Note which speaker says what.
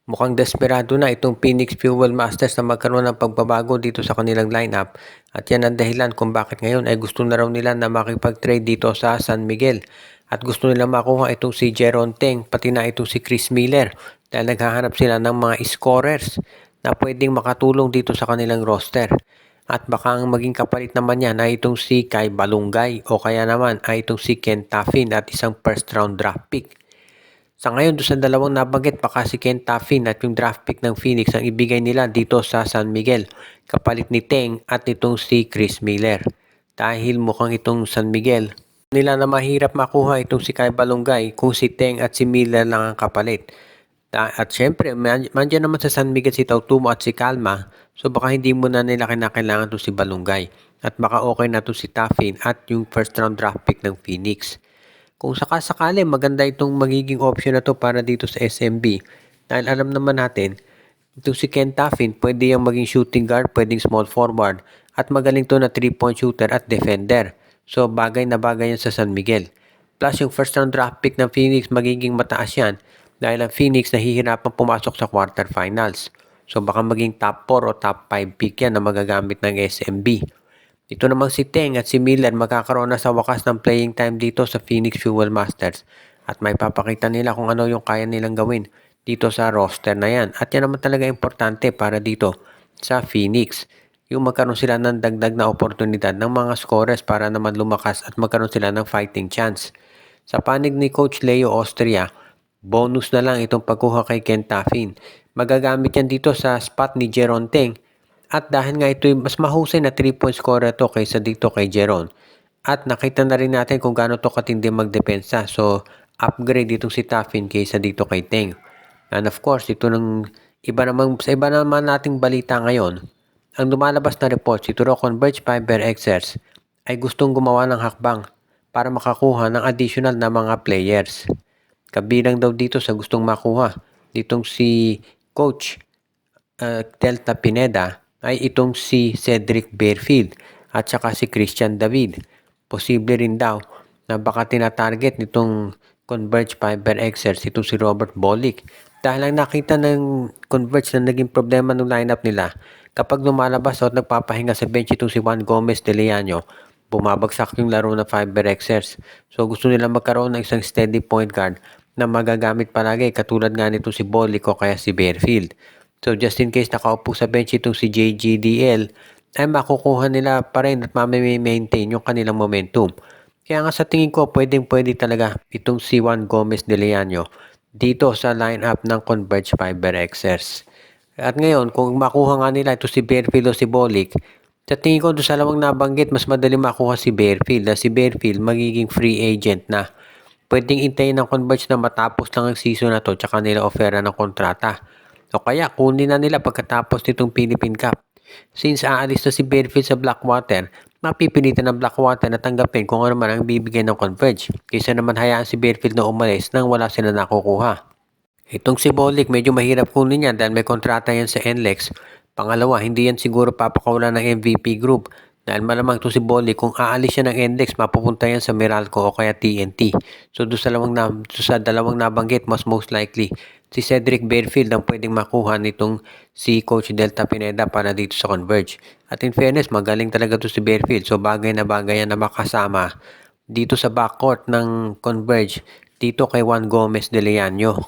Speaker 1: Mukhang desperado na itong Phoenix Fuel Masters na magkaroon ng pagbabago dito sa kanilang lineup at yan ang dahilan kung bakit ngayon ay gusto na raw nila na makipag-trade dito sa San Miguel at gusto nila makuha itong si Jeron Teng pati na itong si Chris Miller dahil naghahanap sila ng mga scorers na pwedeng makatulong dito sa kanilang roster. At baka ang maging kapalit naman yan ay itong si Kai Balungay o kaya naman ay itong si Ken Taffin at isang first round draft pick. Sa ngayon, doon sa dalawang nabanggit, baka si Ken Taffin at yung draft pick ng Phoenix ang ibigay nila dito sa San Miguel, kapalit ni Teng at itong si Chris Miller. Dahil mukhang itong San Miguel, nila na mahirap makuha itong si Kai Balungay kung si Teng at si Miller lang ang kapalit. At syempre, mandyan naman sa San Miguel si Tautumo at si Calma, so baka hindi mo na nila kinakailangan itong si Balungay. At baka okay na itong si Taffin at yung first round draft pick ng Phoenix. Kung sakasakali maganda itong magiging option na to para dito sa SMB dahil alam naman natin itong si Ken Taffin pwede yung maging shooting guard, pwedeng small forward at magaling to na 3-point shooter at defender. So bagay na bagay yan sa San Miguel. Plus yung first round draft pick ng Phoenix magiging mataas yan dahil ang Phoenix nahihirapan pumasok sa quarterfinals. So baka maging top 4 o top 5 pick yan na magagamit ng SMB. Ito namang si Teng at si Miller magkakaroon na sa wakas ng playing time dito sa Phoenix Fuel Masters at may papakita nila kung ano yung kaya nilang gawin dito sa roster na yan. At yan naman talaga importante para dito sa Phoenix. Yung magkaroon sila ng dagdag na oportunidad ng mga scorers para naman lumakas at magkaroon sila ng fighting chance. Sa panig ni Coach Leo Austria, bonus na lang itong pagkuha kay Ken Taffin. Magagamit yan dito sa spot ni Jeron Teng. At dahil nga ito mas mahusay na 3-point scorer to kaysa dito kay Jeron. At nakita na rin natin kung gaano to katindi magdepensa. So, upgrade ditong si Taffin kaysa dito kay Teng. And of course, ito ng sa iba naman nating balita ngayon, ang lumalabas na report, si Turo Converge Fiber Xers ay gustong gumawa ng hakbang para makakuha ng additional na mga players. Kabilang daw dito sa gustong makuha, ditong si Coach Delta Pineda, ay itong si Cedric Bearfield at saka si Christian David. Posible rin daw na baka tinatarget nitong Converge Fiber Xers itong si Robert Bolick. Dahil ang nakita ng Converge na naging problema ng lineup nila, kapag lumalabas at nagpapahinga sa bench itong si Juan Gomez de Leano, bumabagsak yung laro ng Fiber Xers. So gusto nila magkaroon ng isang steady point guard na magagamit palagi katulad nga nito si Bolick o kaya si Bearfield. So just in case nakaupo sa bench itong si JGDL, ay makukuha nila pa rin at maintain yung kanilang momentum. Kaya nga sa tingin ko, pwede talaga itong si Juan Gomez de Leano dito sa lineup ng Converge Fiber Xers. At ngayon, kung makuha nga nila ito si Bearfield o si Bolick, sa tingin ko doon sa lamang nabanggit, mas madali makuha si Bearfield. Na si Bearfield magiging free agent na. Pwedeng intayin ng Converge na matapos lang ang season na to tsaka nila ofera ng kontrata. O kaya kunin na nila pagkatapos nitong Philippine Cup. Since aalis na si Bearfield sa Blackwater, mapipilitan ng Blackwater na tanggapin kung ano man ang bibigay ng Converge. Kaysa naman hayaan si Bearfield na umalis nang wala sila nakukuha. Itong si Bolick medyo mahirap kunin yan dahil may kontrata yan sa NLEX. Pangalawa, hindi yan siguro papakawalan ng MVP group. Dahil malamang ito si Bolick, kung aalis siya ng NLEX, mapupunta yan sa Meralco o kaya TNT. So doon sa dalawang nabanggit, most likely si Cedric Bearfield ang pwedeng makuha nitong si Coach Delta Pineda para dito sa Converge. At in fairness, magaling talaga to si Bearfield. So bagay na yan na makasama dito sa backcourt ng Converge dito kay Juan Gomez de Leano.